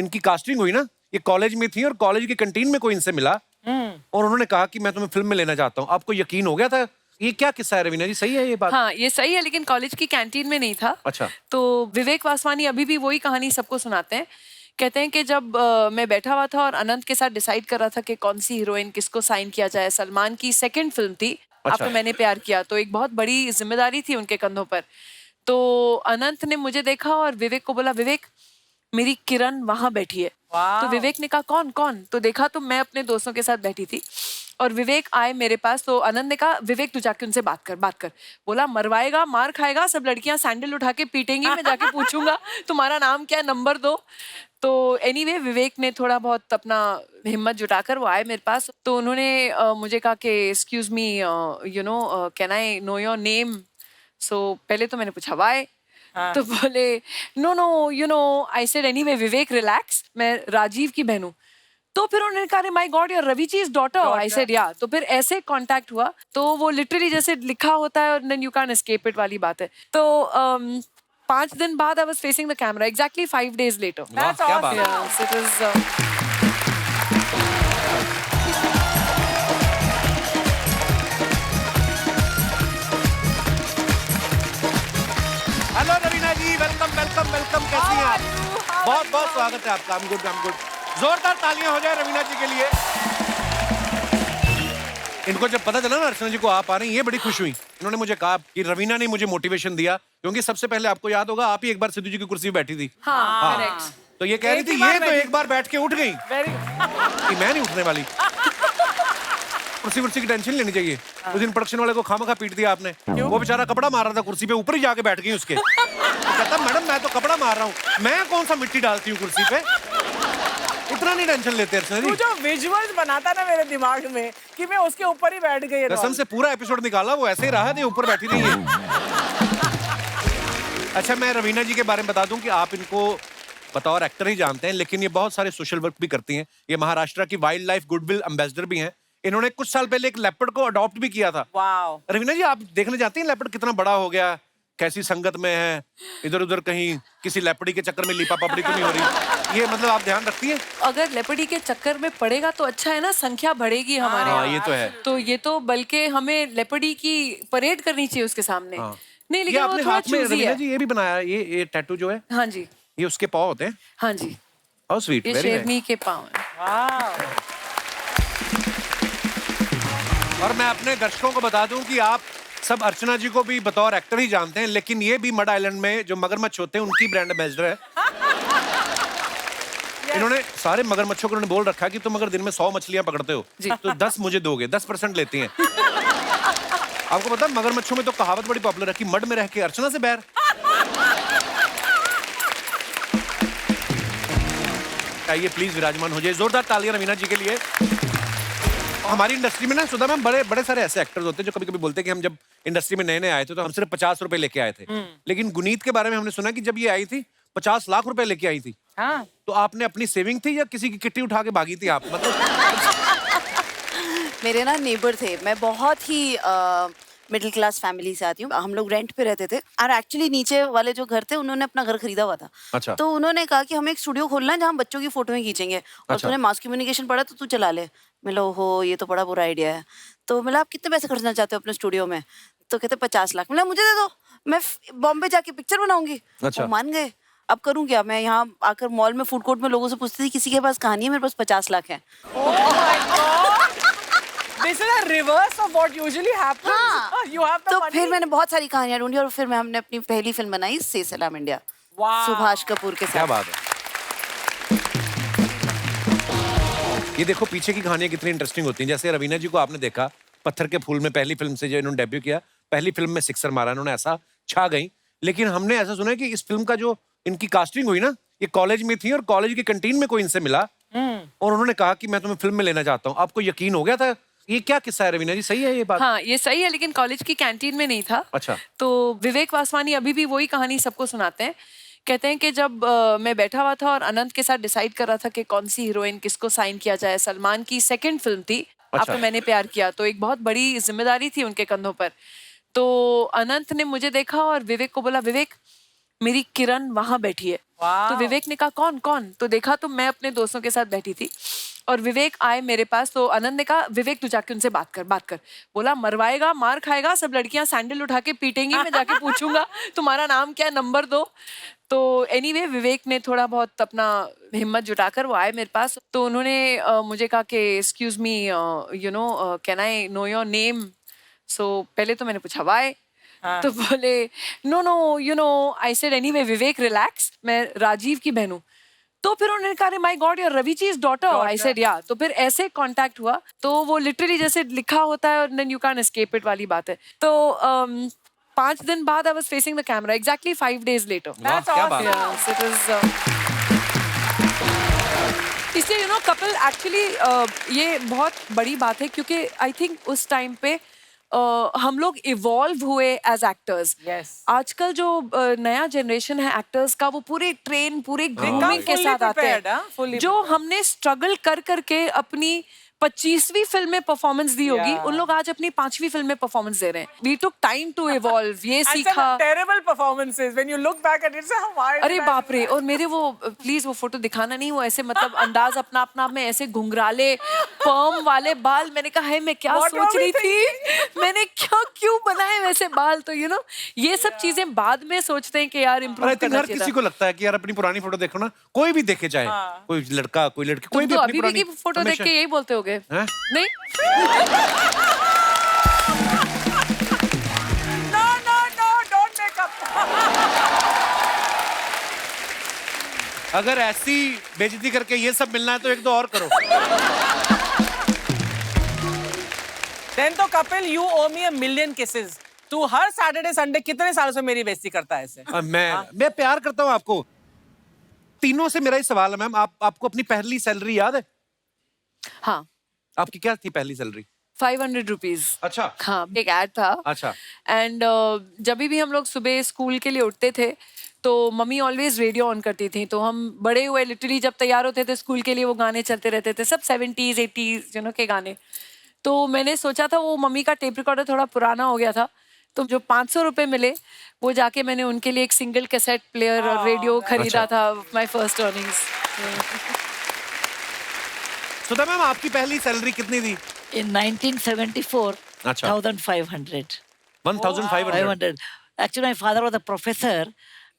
इनकी कास्टिंग हुई ना, ये कॉलेज में थी और कॉलेज की कैंटीन में कोई इनसे मिला और उन्होंने कहा कि मैं तुम्हें फिल्म में लेना चाहता हूँ। आपको यकीन हो गया था? ये क्या किस्सा है रवीना जी, सही है ये बात? हाँ, ये सही है, लेकिन कॉलेज की कैंटीन में नहीं था। अच्छा। तो विवेक वासवानी अभी भी वही कहानी सबको सुनाते हैं। कहते हैं कि जब मैं बैठा हुआ था और अनंत के साथ डिसाइड कर रहा था कि कौन सी हीरोइन किसको साइन किया जाए। सलमान की सेकंड फिल्म थी अच्छा। आपको मैंने प्यार किया, तो एक बहुत बड़ी जिम्मेदारी थी उनके कंधों पर। तो अनंत ने मुझे देखा और विवेक को बोला, विवेक मेरी किरण वहां बैठी है। तो विवेक ने कहा कौन कौन? तो देखा तो मैं अपने दोस्तों के साथ बैठी थी और विवेक आए मेरे पास। तो आनंद ने कहा, विवेक तू जाके उनसे बात कर। बोला मरवाएगा, मार खाएगा, सब लड़कियां सैंडल उठा के पीटेंगी, मैं जाके पूछूंगा तुम्हारा नाम क्या है, नंबर दो। तो एनीवे विवेक ने थोड़ा बहुत अपना हिम्मत जुटाकर वो आए मेरे पास। तो उन्होंने मुझे कहा कि excuse me, you know can I know your name? So पहले तो मैंने पूछा वाई। तो बोले no you know, I said anyway Vivek relax, मैं राजीव की बहन हूँ। तो फिर उन्होंने कहा my god you're Ravi ji daughter. I said yeah. तो फिर ऐसे कांटेक्ट हुआ। तो वो लिटरली जैसे लिखा होता है और then you can escape it वाली बात है। तो 5 दिन बाद I was facing the camera exactly 5 days later. क्या बात है। Yes, it was, hello Raveena ji, welcome welcome welcome. कैसी हैं आप? बहुत बहुत स्वागत है आपका। I'm good। जोरदार तालियां हो जाए रवीना जी के लिए। इनको जब पता चला ना अर्चना जी को आप आ रही हैं, ये बड़ी खुश हुई। इन्होंने मुझे कहा कि रवीना ने मुझे मोटिवेशन दिया, क्योंकि सबसे पहले आपको याद होगा आप ही एक बार सिद्धू जी की कुर्सी पे बैठी थी। हाँ, correct। तो ये कह रही थी ये तो एक बार बैठ के उठ गई कि मैं नहीं उठने वाली। कुर्सी की टेंशन लेनी चाहिए। उस दिन प्रोडक्शन वाले को खामखा पीट दिया आपने। वो बेचारा कपड़ा मार रहा था कुर्सी पे, ऊपर ही जाके बैठ गई उसके। तो कहता मैडम मैं तो कपड़ा मार रहा हूँ, मैं कौन सा मिट्टी डालती हूँ कुर्सी पे। इतना नहीं टेंशन लेते अर्चना जी। तू जो विजुअल्स बनाता ना मेरे दिमाग में कि मैं उसके ऊपर ही बैठ गई। कसम से पूरा एपिसोड निकाला, वो ऐसे ही रहा है, ऊपर बैठी नहीं है। अच्छा, मैं रवीना जी के बारे में बता दूं कि आप इनको बतौर एक्टर ही जानते हैं, लेकिन ये बहुत सारे सोशल वर्क भी करती हैं। ये महाराष्ट्र की वाइल्ड लाइफ गुडविल एम्बेसडर भी हैं। इन्होंने कुछ साल पहले एक लेपर्ड को अडॉप्ट भी किया था। वाओ। रवीना जी, आप देखने जाती हैं लेपर्ड कितना बड़ा हो गया, कैसी संगत में है, इधर उधर कहीं किसी लेपर्डी के चक्कर में लीपा पपड़ी तो नहीं हो रही? ये मतलब आप ध्यान रखती हैं? अगर लेपर्डी के चक्कर में पड़ेगा तो अच्छा है ना, संख्या बढ़ेगी हमारे यहाँ। ये तो है। तो ये तो बल्कि हमें लेपर्डी की परेड करनी चाहिए उसके सामने। नहीं, ये लेकिन वो आपने थोड़ा हाथ में चूजी रवीना है। जी ये भी बनाया, ये टैटू जो है, हाँ जी, ये उसके पाँव होते हैं। हाँ जी, हाउ स्वीट, ये वेरी नाइस। शेरनी के पाँव हैं। और मैं अपने दर्शकों को बता दूं कि आप सब अर्चना जी को भी बतौर एक्टर ही जानते हैं, लेकिन ये भी मड आइलैंड में जो मगरमच्छ होते हैं उनकी ब्रांड एम्बेसडर है। इन्होंने सारे मगरमच्छों को बोल रखा है कि तुम अगर दिन में 100 मछलियां पकड़ते हो तो 10 मुझे दोगे, 10% लेती हैं। आपको पता है मगरमच्छों में तो कहावत बड़ी पॉपुलर है कि मड में रह के अर्चना से बैर। आइए प्लीज विराजमान हो जाइए। जोरदार तालियां रवीना जी के लिए। हमारी इंडस्ट्री में ना सुधा मैम बड़े सारे ऐसे एक्टर्स होते हैं जो कभी कभी बोलते हैं कि हम जब इंडस्ट्री में नए आए थे तो हम सिर्फ 50 रुपए लेके आए थे, लेकिन गुनीत के बारे में हमने सुना कि जब ये आई थी 50 लाख रुपए लेके आई थी। हाँ। तो आपने अपनी सेविंग थी या किसी की किट्टी उठा के भागी थी आप? मेरे ना नेबर थे, मैं बहुत ही मिडिल क्लास फैमिली से आती हूँ। हम लोग रेंट पे रहते थे और एक्चुअली नीचे वाले जो घर थे उन्होंने अपना घर खरीदा हुआ था। अच्छा। तो उन्होंने कहा कि हमें एक स्टूडियो खोलना है जहाँ हम बच्चों की फोटोएं खींचेंगे और अच्छा। तूने मास कम्युनिकेशन पढ़ा तो तू चला ले। मिला हो ये तो बड़ा बुरा आइडिया है। तो मिला आप कितने पैसे खर्चना चाहते हो अपने स्टूडियो में? तो कहते 50 लाख। मिला मुझे दे दो, मैं बॉम्बे जाके पिक्चर बनाऊंगी। अच्छा। वो मान गए। अब करूँ क्या? मैं यहाँ आकर मॉल में फूड कोर्ट में लोगों से पूछती थी किसी के पास कहानी है, मेरे पास 50 लाख है। This is a reverse of what usually happens. हाँ। You have the तो money. फिर मैंने बहुत सारी कहानियां ढूंढी और फिर हमने अपनी पहली फिल्म बनाई से सलाम इंडिया, सुभाष कपूर के क्या साथ। बात है। ये देखो पीछे की कहानियां कितनी इंटरेस्टिंग होती हैं। जैसे रवीना जी को आपने देखा पत्थर के फूल में पहली फिल्म से जो इन्होंने डेब्यू किया, पहली फिल्म में सिक्सर मारा, इन्होंने ऐसा छा गई। लेकिन हमने ऐसा सुना है कि इस फिल्म का जो इनकी कास्टिंग हुई ना, ये कॉलेज में थी और कॉलेज की कैंटीन में कोई इनसे मिला और उन्होंने कहा कि मैं तुम्हें फिल्म में लेना चाहता हूँ। आपको यकीन हो गया था? ये क्या किस्सा है रवीना जी, सही है ये बात? हाँ, ये सही है, लेकिन कॉलेज की कैंटीन में नहीं था। अच्छा। तो विवेक वासवानी अभी भी वही कहानी सबको सुनाते हैं। कहते हैं कि जब मैं बैठा हुआ था और अनंत के साथ डिसाइड कर रहा था कि कौन सी हीरोइन किसको साइन किया जाए। सलमान की सेकंड फिल्म थी आपको मैंने प्यार किया, तो एक बहुत बड़ी जिम्मेदारी थी उनके कंधों पर। तो अनंत ने मुझे देखा और विवेक को बोला, विवेक मेरी किरण वहां बैठी है। तो विवेक ने कहा कौन कौन, तो देखा तो मैं अपने दोस्तों के साथ बैठी थी और विवेक आए मेरे पास। तो आनंद ने कहा विवेक तू जाके उनसे बात कर। बोला मरवाएगा, मार खाएगा, सब लड़कियां सैंडल उठा के पीटेंगी, मैं जाके पूछूंगा तुम्हारा नाम क्या है, नंबर दो। तो एनीवे विवेक ने थोड़ा बहुत अपना हिम्मत जुटाकर वो आए मेरे पास। तो उन्होंने मुझे कहा कि excuse me you know can I know your name. So पहले तो मैंने पूछा वाई, तो बोले no you know, I said anyway Vivek relax, मैं राजीव की बहन हूँ। तो फिर उन्होंने कहा my god your Ravi ji is daughter, I said yeah. तो फिर ऐसे कांटेक्ट हुआ, तो वो लिटरली जैसे लिखा होता है और then you can escape it वाली बात है। तो 5 दिन बाद I was facing the camera exactly 5 days later। वाह, क्या बात है। Yes, it was, इसलिए यू नो कपिल एक्चुअली ये बहुत बड़ी बात है क्योंकि आई थिंक उस टाइम पे हम लोग इवॉल्व हुए एज एक्टर्स। Yes. आजकल जो नया जनरेशन है एक्टर्स का, वो पूरे ट्रेन पूरे ग्रूमिंग come के fully साथ आते prepared, हैं। हाँ, fully जो हमने स्ट्रगल कर करके अपनी 25वीं फिल्म में परफॉर्मेंस दी होगी, Yeah. उन लोग आज अपनी 5वीं फिल्म में परफॉर्मेंस दे रहे हैं। We took time to evolve, ये And some सीखा। terrible performances when you look back at it, say, "Why did अरे I बाप do रे, that?" और मेरे वो प्लीज वो फोटो दिखाना नहीं, वो ऐसे मतलब अंदाज अपना अपना में ऐसे घुंघराले पर्म वाले बाल, मैंने कहा है मैं क्या What सोच were we रही थी, मैंने क्या क्यों बनाए वैसे बाल। तो यू नो ये सब चीजें बाद में सोचते हैं कि यार और इम्प्रूव आई थिंक करना हर चाहिए किसी था। को लगता है कि यार अपनी पुरानी फोटो देखो ना, कोई भी देखे, चाहे कोई लड़का कोई लड़की, कोई तुम भी तो अपनी अभी भी पुरानी की फोटो देख हमेशा- के यही बोलते होगे हैं? नहीं? No, don't make up. अगर ऐसी बेइज्जती करके ये सब मिलना है तो एक दो और करो। Then तो Kapil, you owe me a million kisses. तू हर सैटरडे संडे कितने सालों से मेरी बेइज्जती करता है ऐसे? मैं प्यार करता हूँ आपको। तीनों से मेरा ही सवाल है मैम, आपको अपनी पहली सैलरी याद है? हाँ, आपकी क्या थी पहली सैलरी? 500 रुपीज। अच्छा। हाँ, एक ऐड था। अच्छा। एंड जब भी हम लोग सुबह स्कूल के लिए उठते थे तो मम्मी ऑलवेज रेडियो ऑन करती थी, तो हम बड़े हुए लिटरली जब तैयार होते थे स्कूल के लिए वो गाने चलते रहते थे, सब 70s 80s यू नो के गाने। तो मैंने सोचा था वो मम्मी का टेप रिकॉर्डर थोड़ा पुराना हो गया था, तो जो 500 रुपए मिले वो जाके मैंने उनके लिए एक सिंगल कैसेट प्लेयर और रेडियो खरीदा था, my first earnings. Sudha ma'am आपकी पहली सैलरी कितनी थी? In 1974, अच्छा। 1,500. 1500। 500. Actually, my father was a professor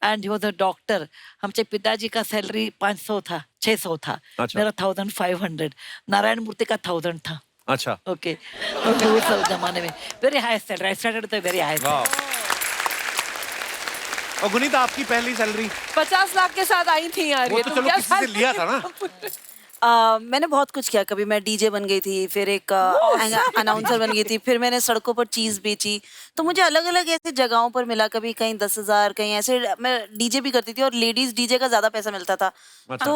and he was a doctor. हमचे पिताजी का सैलरी 500 था, 600 था। अच्छा। मेरा 1,500. नारायण मूर्ति का 1,000 था। अच्छा। Okay. Okay, उस जमाने में very high salary. I started with a very high वाह। salary. और गुनीत आपकी पहली सैलरी? 50 लाख के साथ आई थी यार। वो ये तो तुम चलो क्या किसी से लिया था ना। मैंने बहुत कुछ किया। कभी मैं डीजे बन गई थी, फिर एक अनाउंसर बन गई थी, फिर मैंने सड़कों पर चीज बेची। तो मुझे अलग अलग ऐसे जगहों पर मिला, कभी कहीं 10,000, कहीं ऐसे। मैं डीजे भी करती थी और लेडीज डीजे का ज्यादा पैसा मिलता था। अच्छा। तो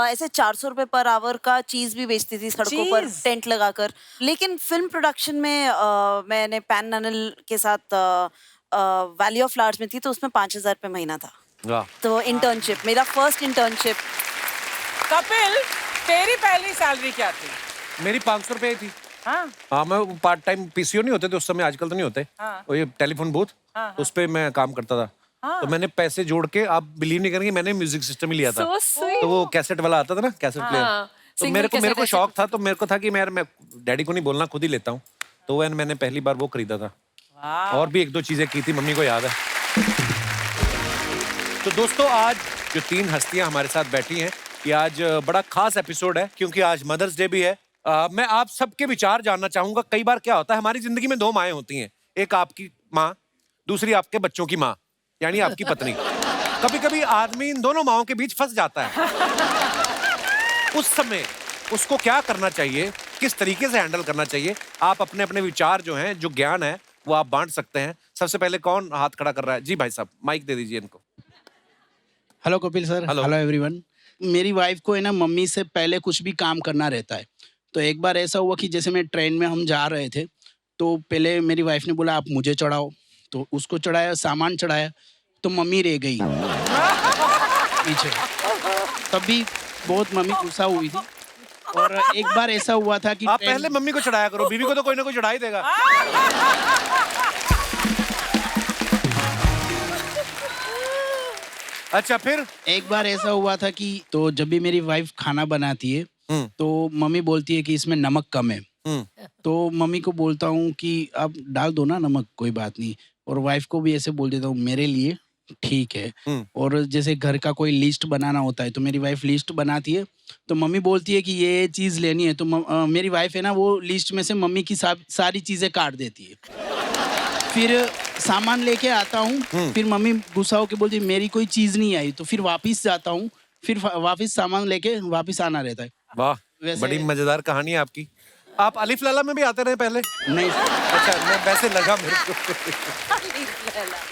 ऐसे 400 रुपए पर आवर का चीज भी बेचती थी सड़कों पर चीज़? टेंट लगाकर। लेकिन फिल्म प्रोडक्शन में मैंने पैन ननल के साथ वैली ऑफ फ्लावर्स में थी, तो उसमें 5,000 रुपये महीना था। वाह। तो इंटर्नशिप, मेरा फर्स्ट इंटर्नशिप। कपिल, तेरी पहली सैलरी क्या थी? मेरी 500 रुपए थी। हाँ, मैं पार्ट टाइम पीसीओ नहीं होते थे उस समय, आजकल तो नहीं होते। हाँ। वो ये टेलीफोन बूथ, उस पे मैं काम करता था। तो मैंने पैसे जोड़ के, आप बिलीव नहीं करेंगे, मैंने म्यूजिक सिस्टम ही लिया था। So sweet. तो वो कैसेट वाला आता था ना, कैसेट प्लेयर। हाँ, तो single मेरे cassette को ऐसे शौक था, तो मेरे को था कि मैं डैडी को नहीं बोलना, खुद ही लेता हूँ। तो मैंने पहली बार वो खरीदा था। और भी एक दो चीजें की थी, मम्मी को याद है। तो दोस्तों, आज जो 3 हस्तियां हमारे साथ बैठी हैं, ये आज बड़ा खास एपिसोड है क्योंकि आज मदर्स डे भी है। मैं आप सबके विचार जानना चाहूंगा। कई बार क्या होता है, हमारी जिंदगी में 2 माएं होती हैं, एक आपकी माँ, दूसरी आपके बच्चों की माँ, यानी आपकी पत्नी। कभी कभी आदमी इन दोनों माओं के बीच फंस जाता है। उस समय उसको क्या करना चाहिए, किस तरीके से हैंडल करना चाहिए? आप अपने अपने विचार जो हैं, जो ज्ञान है, वो आप बांट सकते हैं। सबसे पहले कौन हाथ खड़ा कर रहा है? जी भाई साहब, माइक दे दीजिए इनको। Hello Kapil sir. Hello. Hello everyone. मेरी वाइफ को है ना मम्मी से पहले कुछ भी काम करना रहता है। तो एक बार ऐसा हुआ कि जैसे मैं ट्रेन में हम जा रहे थे, तो पहले मेरी वाइफ ने बोला आप मुझे चढ़ाओ, तो उसको चढ़ाया, सामान चढ़ाया, तो मम्मी रह गई पीछे। तब भी बहुत मम्मी गुस्सा हुई थी। और एक बार ऐसा हुआ था कि आप पहले मम्मी को चढ़ाया करो, बीवी को तो कोई ना कोई चढ़ा ही देगा। अच्छा फिर? एक बार ऐसा हुआ था कि तो जब भी मेरी वाइफ खाना बनाती है तो मम्मी बोलती है कि इसमें नमक कम है। तो मम्मी को बोलता हूँ कि आप डाल दो ना नमक, कोई बात नहीं। और वाइफ को भी ऐसे बोल देता हूँ मेरे लिए ठीक है। और जैसे घर का कोई लिस्ट बनाना होता है तो मेरी वाइफ लिस्ट बनाती है, तो मम्मी बोलती है कि ये चीज़ लेनी है, तो मेरी वाइफ है ना, वो लिस्ट में से मम्मी की सारी चीज़ें काट देती है। फिर सामान लेके आता हूँ, फिर मम्मी गुस्सा होके बोलती है मेरी कोई चीज़ नहीं आई, तो फिर वापस जाता हूँ, फिर वापस सामान लेके वापस आना रहता है। वाह, वैसे- बड़ी मजेदार कहानी है आपकी। आप अलिफ लैला में भी आते रहे पहले? नहीं, अच्छा, मैं वैसे लगा मेरे को।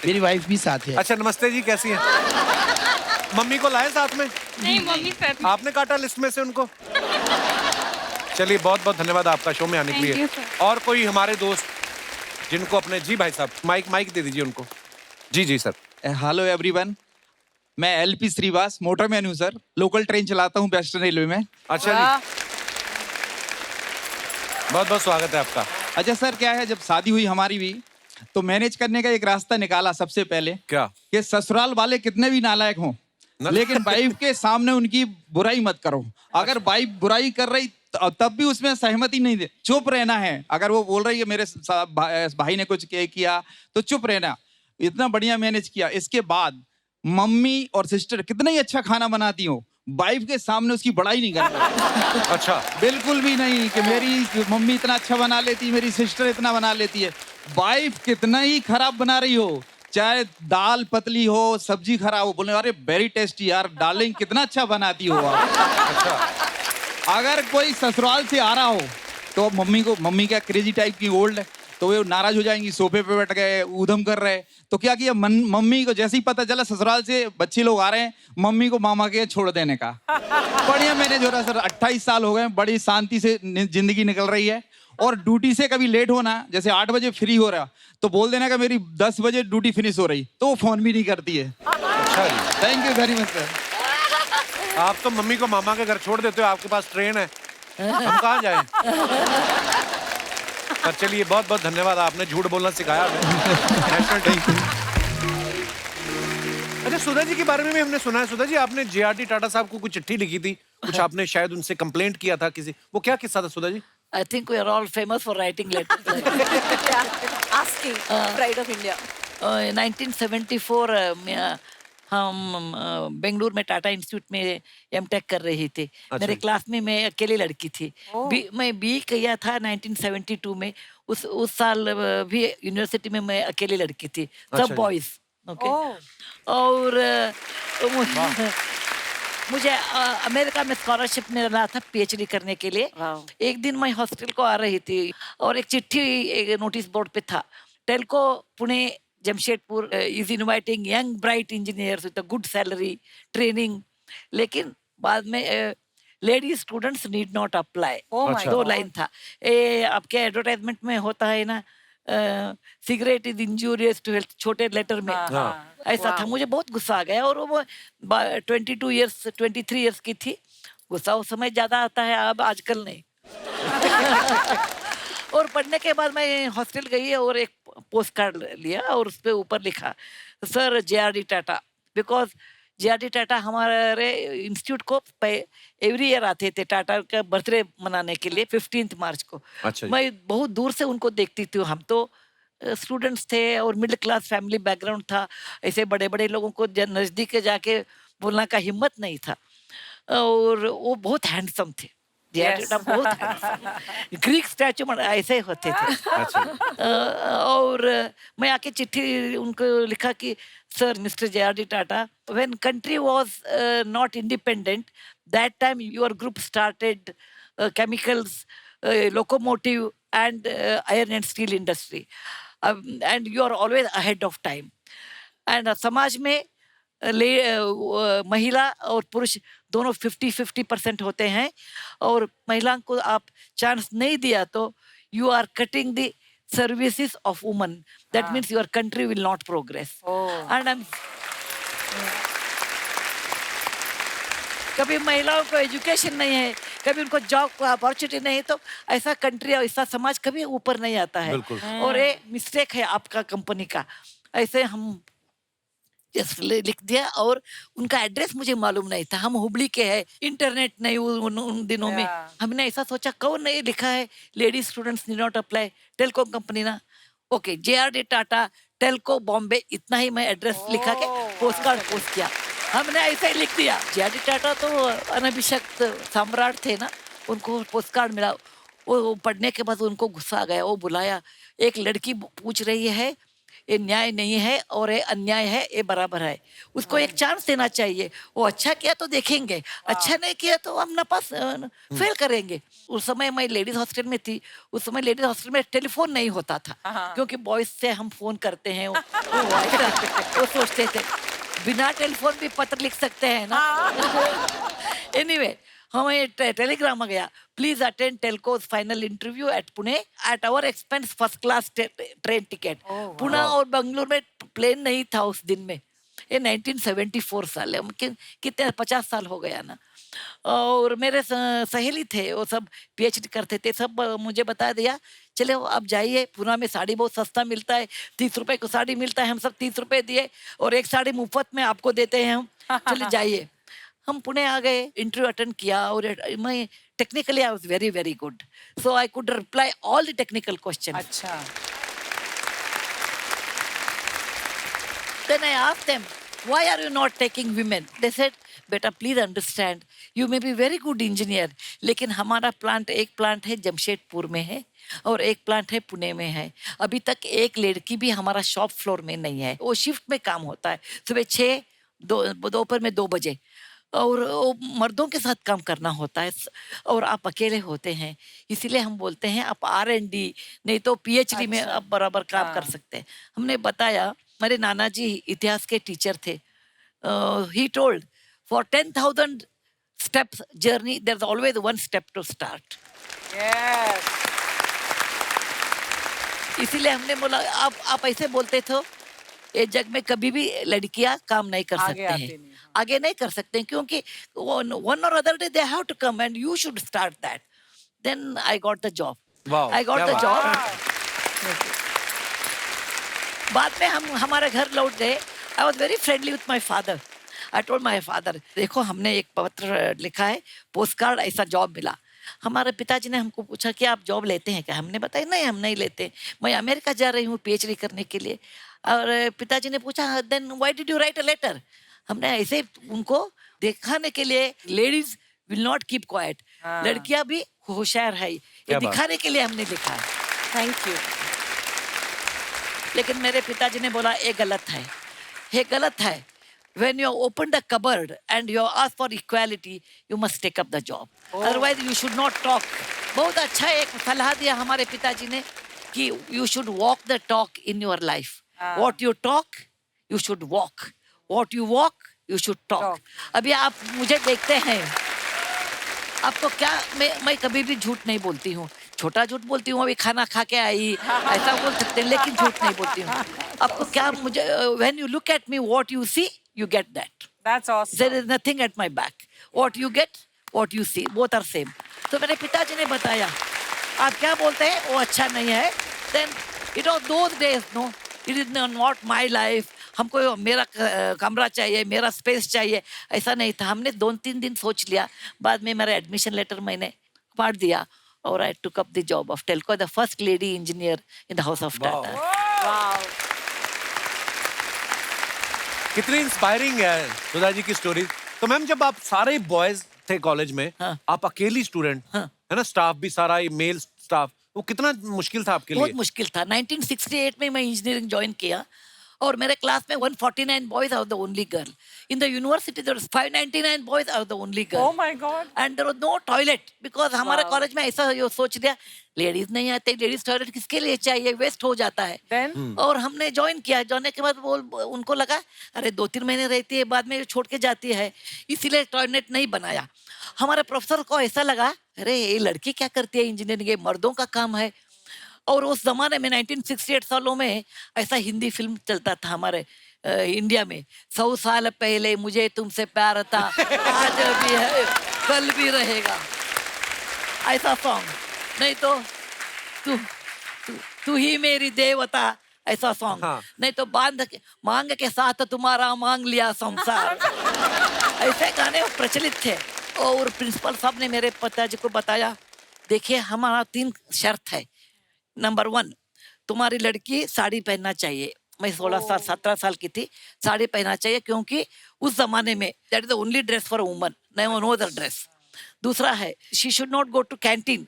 मेरी वाइफ भी साथ है। अच्छा, नमस्ते जी, कैसी हैं? मम्मी को लाए साथ में? नहीं, मम्मी सर। आपने काटा लिस्ट में से उनको? चलिए, बहुत बहुत धन्यवाद आपका शो में आने के Thank लिए। you, sir. और कोई हमारे दोस्त जिनको अपने, जी भाई साहब, माइक दे दीजिए उनको। जी जी सर। हेलो एवरीवन, मैं एलपी श्रीवास, मोटरमैन हूँ सर। लोकल ट्रेन चलाता हूँ वेस्टर्न रेलवे में। अच्छा जी, बहुत बहुत स्वागत है आपका। अच्छा सर, क्या है, जब शादी हुई हमारी भी तो मैनेज करने का एक रास्ता निकाला सबसे पहले क्या? कि ससुराल वाले कितने भी नालायक हों, लेकिन वाइफ के सामने उनकी बुराई मत करो। अगर वाइफ बुराई कर रही तब भी उसमें सहमति नहीं दे, चुप रहना है। अगर वो बोल रही है मेरे भाई ने कुछ किया तो चुप रहना। इतना बढ़िया मैनेज किया। इसके बाद मम्मी और सिस्टर कितना ही अच्छा खाना बनाती हो, वाइफ के सामने उसकी बड़ाई नहीं करना। अच्छा, बिल्कुल भी नहीं कि मेरी मम्मी इतना अच्छा बना लेती है, मेरी सिस्टर इतना बना लेती है। वाइफ कितना ही खराब बना रही हो, चाहे दाल पतली हो, सब्जी खराब हो, बोले अरे वेरी टेस्टी यार डार्लिंग, कितना अच्छा बनाती हो आप। अच्छा, अगर कोई ससुराल से आ रहा हो तो मम्मी क्या क्रेजी टाइप की ओल्ड है, तो वो नाराज हो जाएंगी, सोफे पे बैठ गए ऊधम कर रहे। तो क्या किया, मम्मी को जैसे ही पता चला ससुराल से बच्चे लोग आ रहे हैं, मम्मी को मामा के छोड़ देने का। बढ़िया मैनेज हो रहा है सर। 28 साल हो गए, बड़ी शांति से जिंदगी निकल रही है। और ड्यूटी से कभी लेट होना, जैसे 8 बजे फ्री हो रहा तो बोल देना कि मेरी 10 बजे ड्यूटी फिनिश हो रही, तो वो फोन भी नहीं करती है। अच्छा जी। Thank you very much sir. आप तो मम्मी को मामा के घर छोड़ देते हो, आपके पास ट्रेन है, हम कहाँ जाएं? पर चलिए, बहुत बहुत धन्यवाद, आपने झूठ बोलना सिखाया हमें। National day. अच्छा, सुधा जी के बारे में भी हमने सुना है। सुधा जी, आपने JRD टाटा साहब को कुछ चिट्ठी लिखी थी, कुछ आपने शायद उनसे कंप्लेंट किया था किसी, वो क्या किस्सा था Sudha ji? I think we are all famous for writing letters. Asking Pride of India. 1974 हम बेंगलुरु में टाटा इंस्टीट्यूट में एमटेक कर रही थी। मेरे क्लास में मैं अकेली लड़की थी। मैं बी किया था 1972 में। उस साल भी यूनिवर्सिटी में मैं अकेली लड़की थी, सब बॉयज। ओके। और मुझे अमेरिका में स्कॉलरशिप मिला था PhD करने के लिए। एक दिन मैं हॉस्टल को आ रही थी और एक चिट्ठी एक नोटिस बोर्ड पे था, Telco Pune Jamshedpur is inviting young bright engineers with a good salary training, लेकिन बाद में lady students need not apply. दो लाइन था। आपके एडवर्टाइजमेंट में होता है ना, cigarette is injurious to health, छोटे लेटर में ऐसा था। मुझे बहुत गुस्सा आ गया। और वो 23 इयर्स की थी। गुस्सा उस समय ज्यादा आता है, अब आजकल नहीं। और पढ़ने के बाद मैं हॉस्टल गई और एक पोस्ट कार्ड लिया और उस पे ऊपर लिखा, sir JRD Tata, because JRD Tata हमारे इंस्टीट्यूट को एवरी ईयर आते थे टाटा का बर्थडे मनाने के लिए 15 मार्च को। अच्छा जी। मैं बहुत दूर से उनको देखती थी। हम तो स्टूडेंट्स थे और मिडिल क्लास फैमिली बैकग्राउंड था, ऐसे बड़े बड़े लोगों को नजदीक जाके बोलने का हिम्मत नहीं था। और वो बहुत हैंडसम थे। बहुत ग्रीक स्टैचू ऐसे होते थे। और मैं आके चिट्ठी उनको लिखा कि sir mister JRD Tata, when country was not independent that time your group started chemicals, locomotive and iron and steel industry, and you are always ahead of time. And समाज में महिला और पुरुष दोनों 50-50% होते हैं, और महिला को आप चांस नहीं दिया तो you are cutting the services of women, that means your country will not progress. And कभी महिलाओं को एजुकेशन नहीं है, कभी उनको जॉब अपॉर्चुनिटी नहीं, तो ऐसा कंट्री और ऐसा समाज कभी ऊपर नहीं आता है। और ये मिस्टेक है आपका कंपनी का। ऐसे हम जस्ट लिख दिया। और उनका एड्रेस मुझे मालूम नहीं था, हम हुबली के हैं, इंटरनेट नहीं उन दिनों में। Yeah. हमने ऐसा सोचा कौन नहीं लिखा है, lady students need not apply, Telco company ना, ओके JRD टाटा टेलको बॉम्बे, इतना ही मैं एड्रेस लिखा के पोस्ट कार्ड पोस्ट किया। हमने ऐसा ही लिख दिया। JRD टाटा तो अनभिषिक्त सम्राट थे ना, उनको पोस्ट कार्ड मिला। वो पढ़ने के बाद उनको गुस्सा आ गया, वो बुलाया, एक लड़की पूछ रही है, ये न्याय नहीं है और ये अन्याय है, ये बराबर है, उसको एक चांस देना चाहिए। वो अच्छा किया तो देखेंगे, अच्छा नहीं किया तो हम ना पास फेल करेंगे। उस समय मैं लेडीज हॉस्टल में थी, उस समय लेडीज हॉस्टल में टेलीफोन नहीं होता था, क्योंकि बॉयज से हम फोन करते हैं, वो सोचते थे बिना टेलीफोन भी पत्र लिख सकते हैं ना। एनीवे हमें टेलीग्राम आ गया, please attend Telco's final interview at Pune at our expense, first class train ticket. Pune और बेंगलुरु में प्लेन नहीं था उस दिन में, ये 1974 साल है, कितने 50 साल हो गया ना। और मेरे सहेली थे, वो सब PhD करते थे, सब मुझे बता दिया चले आप जाइए, पुणे में साड़ी बहुत सस्ता मिलता है, 30 रुपए को साड़ी मिलता है, हम सब 30 रुपए दिए और एक साड़ी मुफ्त में आपको देते हैं हम, चले जाइए। हम पुणे आ गए, इंटरव्यू अटेंड किया और मैं technically I was very very good, so I could reply all the technical question. अच्छा। Then I asked them, why are you not taking women? They said, बेटा please understand, you may be very good engineer, लेकिन हमारा plant, एक plant है जमशेदपुर में है और एक प्लांट है पुणे में है, अभी तक एक लड़की भी हमारा शॉप फ्लोर में नहीं है। वो शिफ्ट में काम होता है, सुबह 6, दोपहर में 2 बजे, और वो मर्दों के साथ काम करना होता है और आप अकेले होते हैं, इसीलिए हम बोलते हैं आप R&D नहीं तो PhD में आप बराबर काम कर सकते हैं। हमने बताया, मेरे नाना जी इतिहास के टीचर थे, he told for 10,000 steps journey there's always one step to start। Yes. इसीलिए हमने बोला आप ऐसे बोलते थे, ये जग में कभी भी लड़कियां काम नहीं कर सकते आती हैं, नहीं। आगे नहीं कर सकते हैं, क्योंकि one or other day they have to come and you should start that। Then I got the job। Wow, I got क्या the बात job। बाद में हम हमारे घर लौट गए। I was very friendly with my father। I told my father, देखो हमने एक पत्र लिखा है, पोस्ट कार्ड, ऐसा जॉब मिला। हमारे पिताजी ने हमको पूछा कि आप जॉब लेते हैं क्या? हमने बताया नहीं, हम नहीं लेते, मैं अमेरिका जा रही हूँ PhD करने के लिए। और पिताजी ने पूछा, then why did you write a letter? हमने ऐसे उनको दिखाने के लिए, ladies will not keep quiet, लड़कियां भी होशियार है, ये दिखाने के लिए हमने लिखा है। Thank you. लेकिन मेरे पिताजी ने बोला ये गलत है, ये गलत है। When you open the cupboard and you ask for equality, you must take up the job. Otherwise, you should not talk. बहुत अच्छा एक सलाह दिया हमारे पिताजी ने कि you should walk the talk in your life. What you talk, you should walk. What you walk, you should talk. अभी आप मुझे देखते हैं, आपको क्या, मैं कभी भी झूठ नहीं बोलती हूँ, छोटा झूठ बोलती हूँ, अभी खाना खा के आई ऐसा बोल सकते हैं, लेकिन झूठ नहीं बोलती हूँ। आपको क्या, मुझे when you look at me, what you see, you get that। That's awesome. There is nothing at my back। What you get, what you see, both are same। तो मेरे पिताजी ने बताया, आप क्या बोलते हैं वो अच्छा नहीं है। Then it was those days, no, it is not my life। हमको मेरा कमरा चाहिए, मेरा स्पेस चाहिए, ऐसा नहीं था। हमने 2-3 दिन सोच लिया, बाद में मेरा एडमिशन लेटर मैंने पढ़ दिया और I took up the job of Telco, the first lady engineer in the house of Tata। Wow. कितनी इंस्पायरिंग है सुधा जी की स्टोरी। तो मैम, जब आप सारे बॉयज थे कॉलेज में, हाँ। आप अकेली स्टूडेंट, हाँ। है ना, स्टाफ भी सारा मेल स्टाफ, वो कितना मुश्किल था आपके लिए? बहुत मुश्किल था। 1968 में मैं इंजीनियरिंग ज्वाइन किया और मेरे क्लास में 149 boys are the only girl. In the university there 599 boys are the only girl. Oh my God. And there was no toilet, because हमारे कॉलेज में ऐसा ये सोच लिया, लेडीज नहीं आते, लेडीज टॉयलेट किसके लिए चाहिए, वेस्ट हो जाता है। Then? और हमने ज्वाइन किया, ज्वाइन के बाद वो उनको लगा अरे 2-3 महीने रहती है, बाद में छोड़ के जाती है, इसीलिए टॉयलेट नहीं बनाया। हमारे प्रोफेसर को ऐसा लगा, अरे ये लड़की क्या करती है इंजीनियरिंग, ये मर्दों का काम है। और उस जमाने में 1968 सालों में ऐसा हिंदी फिल्म चलता था हमारे इंडिया में, 100 साल पहले मुझे तुमसे प्यार था, आज भी है कल भी रहेगा, ऐसा सॉन्ग। नहीं तो तू तू ही मेरी देवता, ऐसा सॉन्ग। हाँ। नहीं तो मांग के साथ तुम्हारा मांग लिया संसार, ऐसे गाने प्रचलित थे। और प्रिंसिपल साहब ने मेरे पिताजी को बताया, देखिए हमारा 3 शर्त है। नंबर 1, तुम्हारी लड़की साड़ी पहनना चाहिए। मैं 16 साल 17 साल की थी, साड़ी पहनना चाहिए, क्योंकि उस जमाने में that is the only dress for women, no other dress. दूसरा है, she should not go to canteen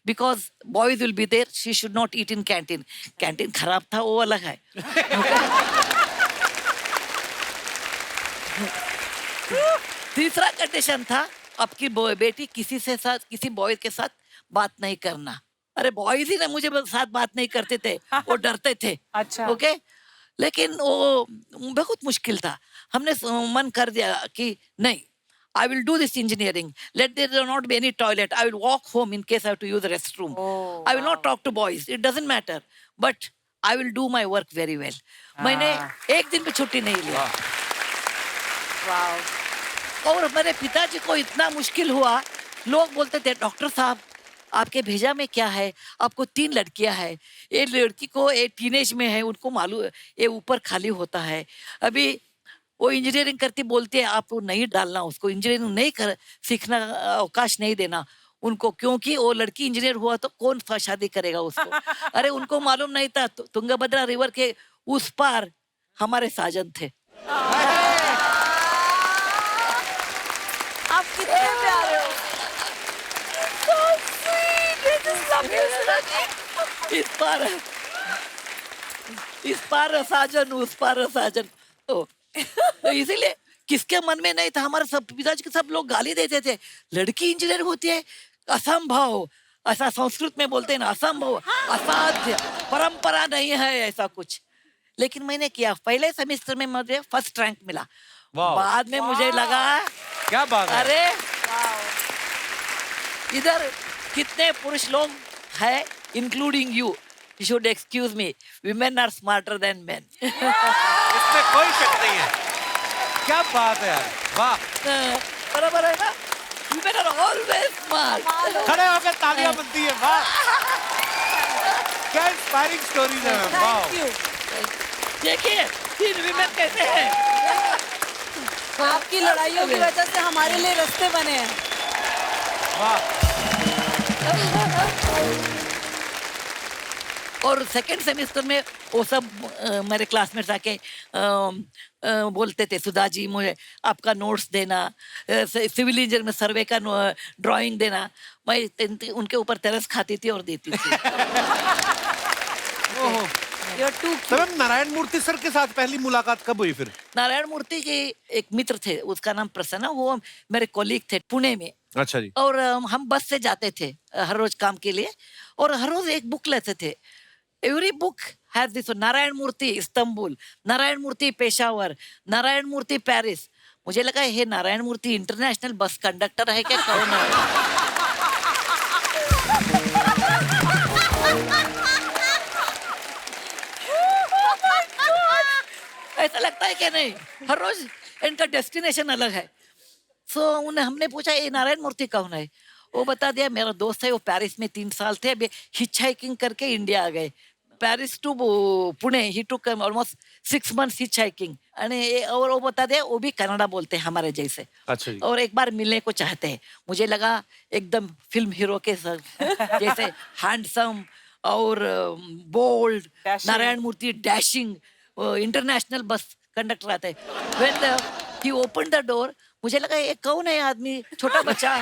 because boys will be there, she should not eat in canteen. Canteen खराब था वो अलग है। तीसरा कंडीशन था, आपकी बेटी किसी बॉय के साथ बात नहीं करना। अरे बॉयज ही ना मुझे साथ बात नहीं करते थे, वो डरते थे। अच्छा। ओके, लेकिन वो बहुत मुश्किल था। हमने मन कर दिया कि नहीं, I will do this engineering. Let there not be any toilet. I will walk home in case I have to use the restroom. Oh, I will not talk to boys. It doesn't matter. But I will do my work very well. मैंने एक दिन भी छुट्टी नहीं लिया। और मेरे पिताजी को इतना मुश्किल हुआ, लोग बोलते थे, डॉक्टर साहब आपके भेजा में क्या है, आपको 3 लड़कियां हैं, ये लड़की को एक टीनेज में है, उनको मालूम ये ऊपर खाली होता है, अभी वो इंजीनियरिंग करती, बोलती है आप नहीं डालना उसको, इंजीनियरिंग नहीं कर सीखना, अवकाश नहीं देना उनको, क्योंकि वो लड़की इंजीनियर हुआ तो कौन शादी करेगा उसको। अरे उनको मालूम नहीं था, तुंगभद्रा रिवर के उस पार हमारे साजन थे। आप कितने प्यारे हो। इस पार साजन, उस पार साजन। तो इसीलिए किसके मन में नहीं था, हमारे सब पिताजी के सब लोग गाली देते थे, लड़की इंजीनियर होती है, असंभव, ऐसा संस्कृत में बोलते हैं ना, असंभव, असाध्य, परंपरा नहीं है ऐसा कुछ। लेकिन मैंने किया, पहले सेमेस्टर में मुझे फर्स्ट रैंक मिला। बाद में मुझे लगा क्या बात है। अरे इधर कितने पुरुष लोग हैं, including you, you should excuse me, women are smarter than men. इसमें कोई शक नहीं है। क्या बात है यार, वाह। बराबर है ना, women are always smart. खड़े होकर तालियां बनती है, वाह। क्या इंस्पायरिंग स्टोरीज है, वाह। देखिए 3 women कैसे हैं। आपकी लड़ाइयों की वजह से हमारे लिए रास्ते बने हैं। वाह। और सेकंड सेमेस्टर में वो सब मेरे क्लासमेट्स आके बोलते थे, सुधा जी मुझे आपका नोट्स देना, सिविल इंजीनियर में सर्वे का ड्राइंग देना। मैं उनके ऊपर तरस खाती थी और देती थी। सर, नारायण मूर्ति सर के साथ पहली मुलाकात कब हुई फिर? नारायण मूर्ति के एक मित्र थे, उसका नाम प्रसन्न, वो मेरे कॉलीग थे पुणे में। अच्छा जी। और हम बस से जाते थे हर रोज काम के लिए, और हर रोज एक बुक लेते थे। Every book has this, Narayana Murthy Istanbul, Narayana Murthy Peshawar, Narayana Murthy Paris. मुझे लगा ये Narayana Murthy international bus conductor है क्या, कौन है? ऐसा लगता है क्या नहीं, हर रोज इनका डेस्टिनेशन अलग है। उन्हें हमने पूछा ये नारायण मूर्ति कौन है, वो बता दिया मेरा दोस्त है, वो पेरिस में 3 साल थे, अभी हिच हाइकिंग करके इंडिया आ गए, Paris to Pune, he took almost 6 months hitch hiking. और वो बता दिया वो भी कन्नड़ा बोलते हैं हमारे जैसे। अच्छा जी। और एक बार मिलने को चाहते हैं। मुझे लगा एकदम फिल्म हीरो के जैसे हैंडसम और बोल्ड, नारायण मूर्ति डैशिंग, इंटरनेशनल बस कंडक्टर आते हैं। When he open the door, मुझे लगा ये कौन है आदमी, छोटा बच्चा।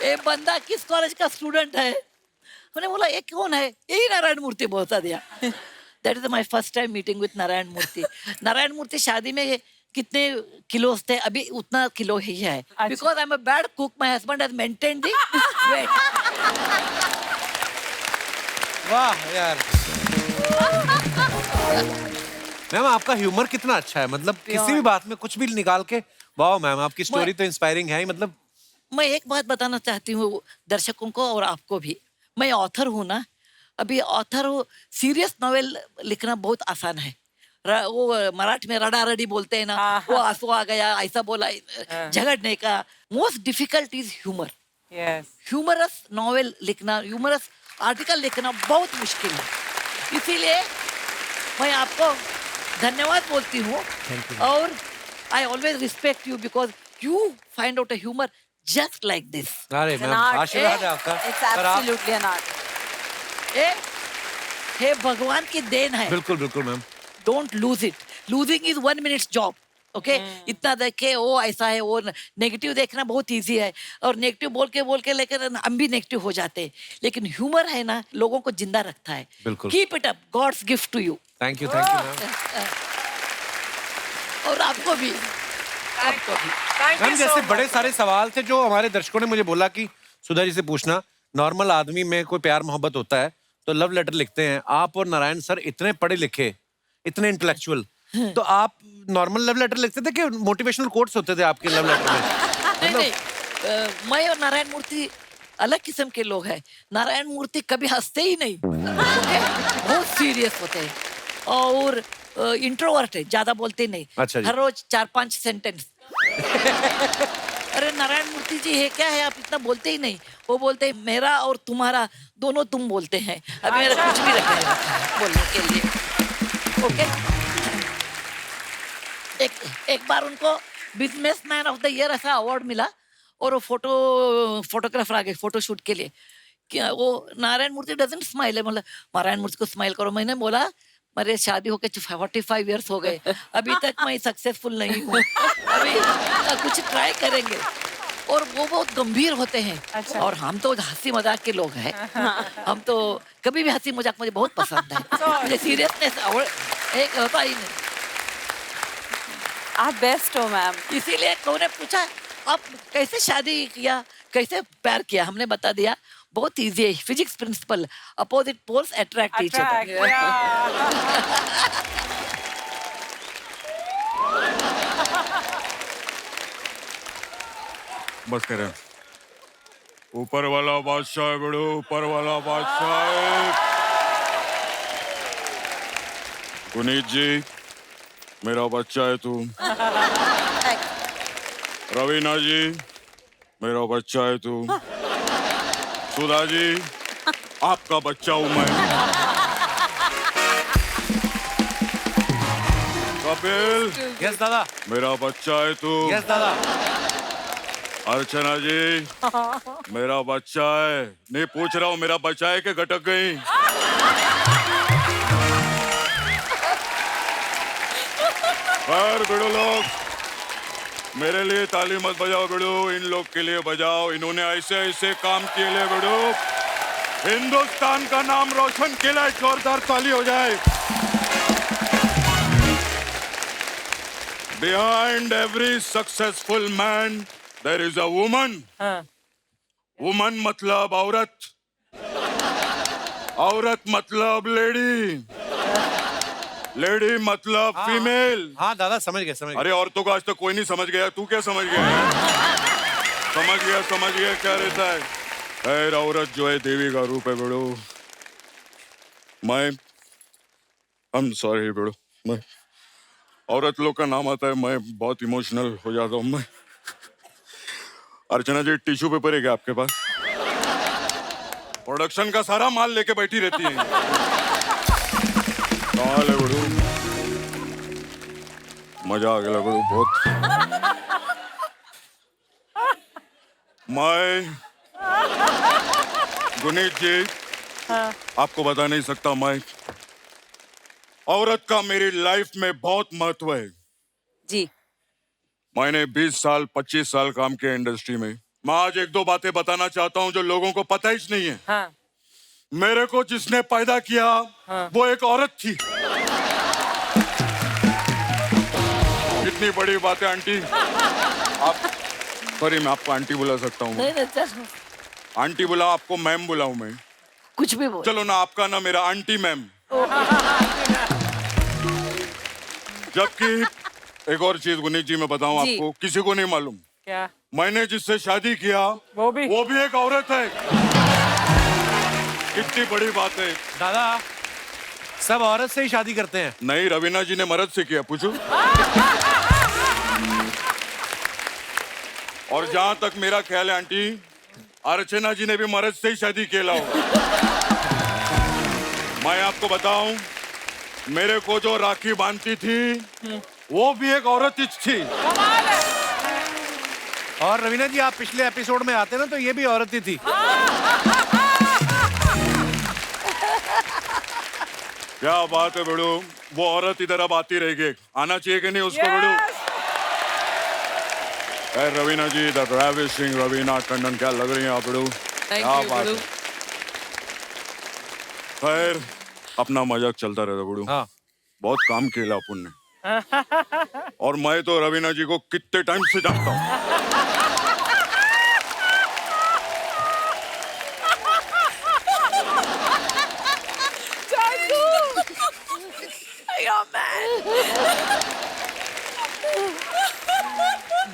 ये बंदा किस कॉलेज का स्टूडेंट है? मैंने बोला ये कौन है, यही नारायण मूर्ति बता दिया। That is my first time meeting with Narayana Murthy. Narayana Murthy शादी में कितने किलोस थे, अभी उतना किलो ही है। Because I am a bad cook, my husband has maintained the weight. वाह यार। मैम आपका ह्यूमर कितना अच्छा है, मतलब किसी भी बात में कुछ भी निकाल के, वाह मैम आपकी स्टोरी तो इंस्पायरिंग है ही। मतलब मैं एक बात बताना चाहती हूँ दर्शकों को और आपको भी, मैं ऑथर हूँ ना, अभी ऑथर हूँ, सीरियस नॉवेल लिखना बहुत आसान है, वो मराठी में रडा रडी बोलते हैं ना, वो आंसू आ गया, ऐसा बोला, झगड़ने का। Most difficult is humour. Yes. Humorous novel लिखना, ह्यूमरस आर्टिकल लिखना बहुत मुश्किल है। इसीलिए मैं आपको धन्यवाद बोलती हूँ, और I always respect you because you find out a humour just like this. अरे मैम, आशीर्वाद है आपका। It's पर आप absolutely an art. हे भगवान की देन है। बिल्कुल बिल्कुल ma'am. Don't lose it. Losing is 1 minute job. Okay, इतना देखे वो ऐसा है, वो नेगेटिव देखना बहुत इजी है, और नेगेटिव बोल के लेकर हम भी नेगेटिव हो जाते हैं, लेकिन ह्यूमर है ना, लोगों को जिंदा रखता है। बिल्कुल। Keep it up, god's gift to you. Thank you ma'am. और आपको भी, आपको भी। Thank मैम you so जैसे much. बड़े सारे सवाल थे जो हमारे दर्शकों ने मुझे बोला कि सुधा जी से पूछना। नॉर्मल आदमी में कोई प्यार मोहब्बत होता है तो लव लेटर लिखते हैं। आप और नारायण सर इतने पढ़े लिखे, इतने इंटेलेक्चुअल, तो आप नॉर्मल लव लेटर लिखते थे कि मोटिवेशनल कोट्स होते थे आपके लव लेटर में? नहीं, मैं और नारायण मूर्ति अलग किस्म के लोग हैं। नारायण मूर्ति कभी हंसते ही नहीं, okay? बहुत सीरियस होते हैं, और इंट्रोवर्ट है, ज्यादा बोलते नहीं। अच्छा जी। हर रोज 4-5 सेंटेंस। अरे नारायण मूर्ति जी, है क्या है, आप इतना बोलते ही नहीं। वो बोलते हैं मेरा और तुम्हारा दोनों तुम बोलते हैं। अभी मेरा कुछ भी रखा है बोलने के लिए। ओके, एक बार उनको बिजनेसमैन ऑफ द ईयर ऐसा अवार्ड मिला, और वो फोटोग्राफर आ गए फोटो शूट के लिए। क्या वो नारायण मूर्ति डजंट स्माइल है, मतलब नारायण मूर्ति को स्माइल करो। मैंने बोला मेरे शादी होके 45 इयर्स हो गए, अभी तक मैं सक्सेसफुल नहीं हूँ, अभी कुछ ट्राई करेंगे। और वो बहुत गंभीर होते हैं। अच्छा। और हम तो हंसी मजाक के लोग हैं। हम तो कभी भी हंसी मजाक मुझे बहुत पसंद है। मुझे सीरियसनेस एक होता ही नहीं। आप बेस्ट हो मैम। इसीलिए कौन ने पूछा आप कैसे शादी किया, कैसे प्यार किया, हमने बता दिया बहुत इजी है। Physics principle, opposite poles attract each Attract, other. yeah. बस करें। ऊपर वाला बादशाह है बड़ो, ऊपर वाला बादशाह है। पुनीत जी, मेरा बच्चा है तू। रवीना जी, मेरा बच्चा है तू। सुधा जी, आपका बच्चा हूं मैं। कपिल, यस दादा। मेरा बच्चा है तू। यस दादा। अर्चना जी, मेरा बच्चा है। नहीं पूछ रहा हूँ मेरा बच्चा है कि गटक गई। खैर बिड़ो लोग, मेरे लिए ताली मत बजाओ बिड़ो, इन लोग के लिए बजाओ। इन्होंने ऐसे ऐसे काम किए ले बिड़ो, हिंदुस्तान का नाम रोशन किया है। जोरदार ताली हो जाए। Behind every successful man there is a woman. Woman मतलब औरत, औरत मतलब लेडी, लेडी मतलब फीमेल। हाँ दादा, समझ गए। अरे औरतों को आज तक कोई नहीं समझ गया, तू क्या समझ गया? समझ गया क्या रहता है। खैर औरत जो है देवी का रूप है बेड़ो। I'm sorry बेड़ो, मैं औरत लोग का नाम आता है मैं बहुत इमोशनल हो जाता हूँ मैं। अर्चना जी, टिश्यू पेपर है क्या आपके पास? प्रोडक्शन का सारा माल लेके बैठी रहती है। कमाल है बड़ू, मजा आ गया बड़ू बहुत। मैं गुनीत जी, आपको बता नहीं सकता, मैं औरत का मेरी लाइफ में बहुत महत्व है जी। मैंने 20 साल 25 साल काम किया इंडस्ट्री में। मैं आज एक दो बातें बताना चाहता हूं जो लोगों को पता ही नहीं है। हाँ. मेरे को जिसने पैदा किया वो एक औरत थी। कितनी बड़ी बात है आंटी। आप सॉरी, मैं आपको आंटी बुला सकता हूँ? नहीं चलो, आंटी बुला, आपको मैम बुलाऊं मैं? कुछ भी बोल। चलो ना, आपका ना मेरा आंटी मैम। जबकि एक और चीज गुनीत जी मैं बताऊं आपको, किसी को नहीं मालूम, क्या? मैंने जिससे शादी किया वो भी एक औरत है। कितनी बड़ी बात है दादा। सब औरत से ही शादी करते हैं। नहीं, रवीना जी ने मर्द से किया, पूछो। और जहां तक मेरा ख्याल है आंटी, अर्चना जी ने भी मर्द से ही शादी केला होगा। मैं आपको बताऊं, मेरे को जो राखी बांधती थी वो भी एक औरत ही थी। और रवीना जी आप पिछले एपिसोड में आते ना तो ये भी औरत ही थी। क्या बात है बड़ू, वो औरत इधर अब आती रहेगी, आना चाहिए कि नहीं उसको बड़ू? रवीना जी, द ravishing रवीना टंडन, क्या लग रही हैं आप बड़ू? थैंक क्या यू बात गुरु। है। खैर, अपना मजाक चलता रहता बड़ू। हाँ। बहुत काम किया अपन ने। और मैं तो रवीना जी को कितने टाइम से जानता हूँ।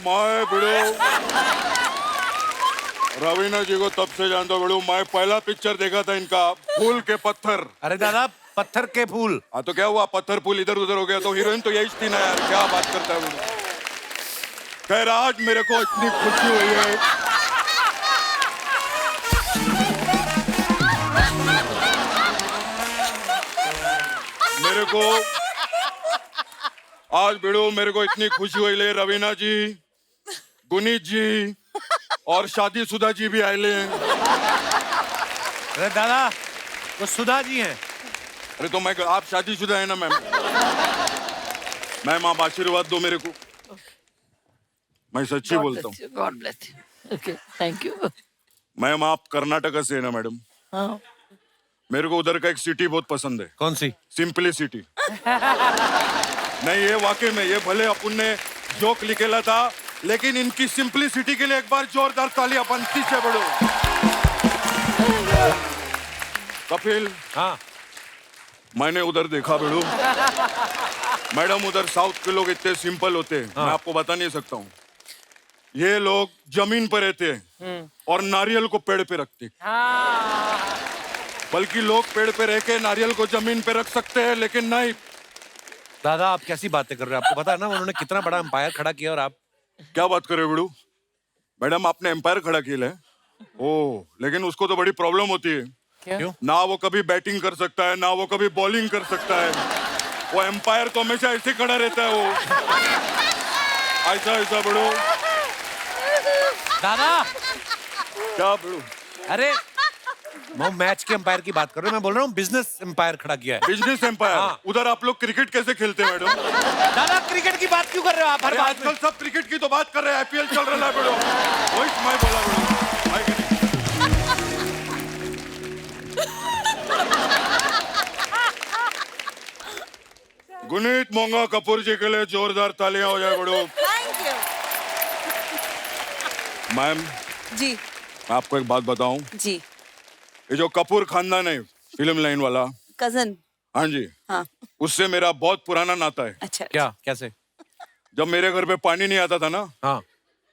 मैं बड़ू रवीना जी को तब से जानता हूँ बड़ू, मैं पहला पिक्चर देखा था इनका, फूल के पत्थर। अरे दादा, पत्थर के फूल। हाँ तो क्या हुआ, पत्थर फूल इधर उधर हो गया तो हीरोइन तो यही थी ना यार, क्या बात करता है बड़ू। खैर, आज मेरे को इतनी खुशी हुई है, मेरे को आज बेड़ो मेरे को इतनी खुशी हुई ले, रवीना जी, गुनीत जी और शादीशुदा जी भी आए ले। अरे दादा, वो सुधा जी हैं। अरे तो मैं, आप शादीशुदा है ना मैम? मैम आप आशीर्वाद दो मेरे को, मैं सच्ची बोलता हूँ। God bless you. Okay, thank you. Ma'am आप कर्नाटक से है ना मैडम? हाँ, मेरे को उधर का एक सिटी बहुत पसंद है। कौन सी? सिंपलिसिटी। नहीं, ये वाकई में, ये भले अपन ने जोक लिखेला था, लेकिन इनकी सिंपलिसिटी के लिए एक बार जोरदार तालियां बनती है बड़ो। कपिल, हाँ। मैंने उधर देखा बड़ो, मैडम उधर साउथ के लोग इतने सिंपल होते हैं, मैं आपको बता नहीं सकता हूँ। ये लोग जमीन पर रहते हैं और नारियल को पेड़ पे रखते हैं। बल्कि लोग पेड़ पे रह के नारियल को जमीन पे रख सकते हैं, लेकिन नहीं। दादा आप कैसी बातें कर रहे हैं? आपको पता है ना उन्होंने कितना बड़ा एम्पायर खड़ा किया और आप क्या बात कर रहे हो बड़ू? मैडम आपने एम्पायर खड़ा किया है। ओह, लेकिन उसको तो बड़ी प्रॉब्लम होती है। क्यों? ना वो कभी बैटिंग कर सकता है, ना वो कभी बॉलिंग कर सकता है। वो एम्पायर तो हमेशा ऐसे खड़ा रहता है, वो ऐसा ऐसा बड़ू। दादा, क्या बड़ू? अरे मैं मैच के एम्पायर की बात कर रहा हूँ, मैं बोल रहा हूँ बिजनेस एम्पायर खड़ा किया है। Business empire? हाँ। उधर आप लोग क्रिकेट कैसे खेलते हैं मैडम? दादा क्रिकेट की बात क्यों कर रहे हो आप हर अरे बात में? आजकल सब क्रिकेट की तो बात कर रहे हैं, IPL चल रहा है बड़ो। वही मैं बोला बड़ो, है कि नहीं? गुनीत मोंगा कपूर जी के लिए जोरदार तालियां हो जाए बड़ो। थैंक यू मैम, जी। मैं आपको एक बात बताऊं, जी। ये जो कपूर खानदान है, फिल्म लाइन वाला, कजन। हाँ जी, हाँ। उससे मेरा बहुत पुराना नाता है। अच्छा। क्या? कैसे? जब मेरे घर पे पानी नहीं आता था ना, हाँ।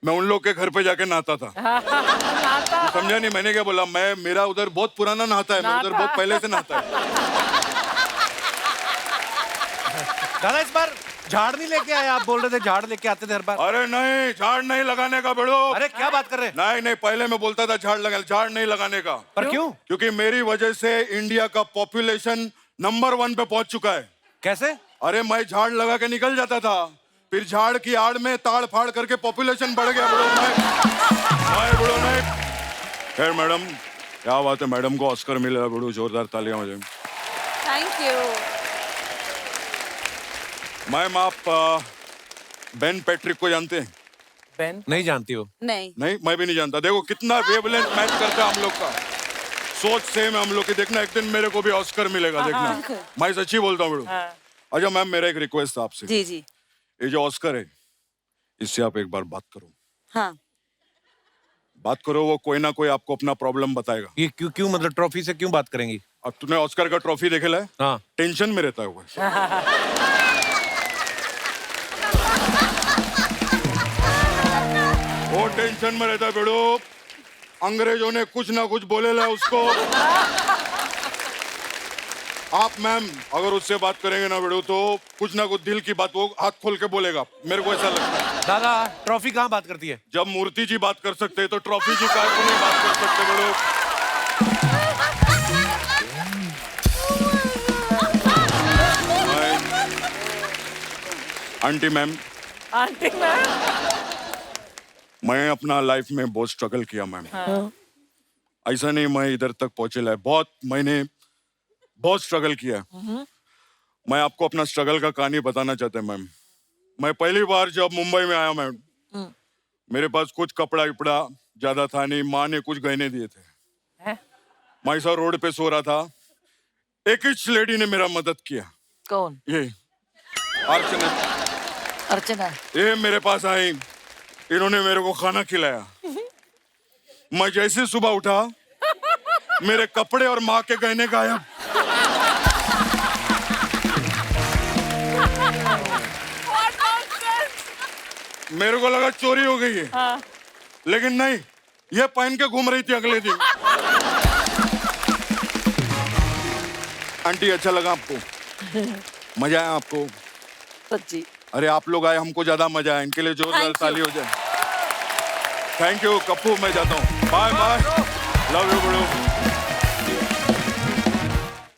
मैं उन लोग के घर पे जाके नहाता था। तो समझा नहीं, मैंने क्या बोला, मैं, मेरा उधर बहुत पुराना नहाता है, मैं उधर बहुत पहले से नहाता है। दादा इस बार झाड़ नहीं लेके आए? आप बोल रहे थे झाड़ लेके आते थे हर बार। अरे नहीं, झाड़ नहीं लगाने का बड़ो। अरे क्या बात कर रहे हैं? नहीं नहीं, पहले मैं बोलता था झाड़ नहीं लगाने का। पर क्यों? क्योंकि मेरी वजह से इंडिया का पॉपुलेशन नंबर 1 पे पहुंच चुका है। कैसे? अरे मैं झाड़ लगा के निकल जाता था, फिर झाड़ की आड़ में ताड़ फाड़ करके पॉपुलेशन बढ़ गया बड़ो। मैं बड़ो नहीं। खैर मैडम, क्या बात है, मैडम को ऑस्कर मिला बड़ो, जोरदार तालियां हो जाए। Thank you. मैम आप बेन पैट्रिक को जानते हैं? बेन? नहीं जानती हो? नहीं। नहीं, मैं भी नहीं जानता। देखो कितना वेवलेंथ मैच करता है हम लोग का, सोच सेम है हम लोग की। देखना एक दिन मेरे को भी ऑस्कर मिलेगा, देखना। मैं सच्ची बोलता हूँ बड़ो। अच्छा मैम, मेरा एक रिक्वेस्ट था आपसे। जी जी। ये जो ऑस्कर है, इससे आप एक बार बात करो। हाँ। बात करो, वो कोई ना कोई आपको अपना प्रॉब्लम बताएगा। ये क्यों क्यों मतलब ट्रॉफी से क्यों बात करेंगी? अब तूने ऑस्कर का ट्रॉफी देखेला है? हाँ। टेंशन में रहता है वो। वो टेंशन में रहता है बेड़ो, अंग्रेजों ने कुछ ना कुछ बोलेला उसको। आप मैम अगर उससे बात करेंगे ना बेड़ू तो कुछ ना कुछ दिल की बात वो हाथ खोल के बोलेगा, मेरे को ऐसा लगता है। दादा ट्रॉफी कहाँ बात करती है? जब मूर्ति जी बात कर सकते हैं तो ट्रॉफी जी काय को नहीं बात कर सकते बेड़ू? आंटी मैम, आंटी मैम, मैं अपना लाइफ में बहुत स्ट्रगल किया मैम। ऐसा नहीं मैं इधर तक पहुंचे है, मैंने बहुत स्ट्रगल किया। मैं आपको अपना स्ट्रगल का कहानी बताना चाहता हूँ मैम। मैं पहली बार जब मुंबई में आया मैम, मेरे पास कुछ कपड़ा विपड़ा ज्यादा था नहीं, माँ ने कुछ गहने दिए थे। मैं ऐसा रोड पे सो रहा था, एक ही लेडी ने मेरा मदद किया। कौन? ये अर्चना, अर्चना। ये मेरे पास आई, इन्होंने मेरे को खाना खिलाया। मैं जैसे सुबह उठा, मेरे कपड़े और माँ के गहने गायब। मेरे को लगा चोरी हो गई है, लेकिन नहीं, ये पहन के घूम रही थी अगले दिन। आंटी अच्छा लगा आपको? मजा आया आपको? सच्ची। अरे आप लोग आए, हमको ज्यादा मजा आया। इनके लिए जोरदार ताली हो जाए। थैंक यू कप्पू, मैं जाता हूँ। बाय बाय, लव यू बड़ू।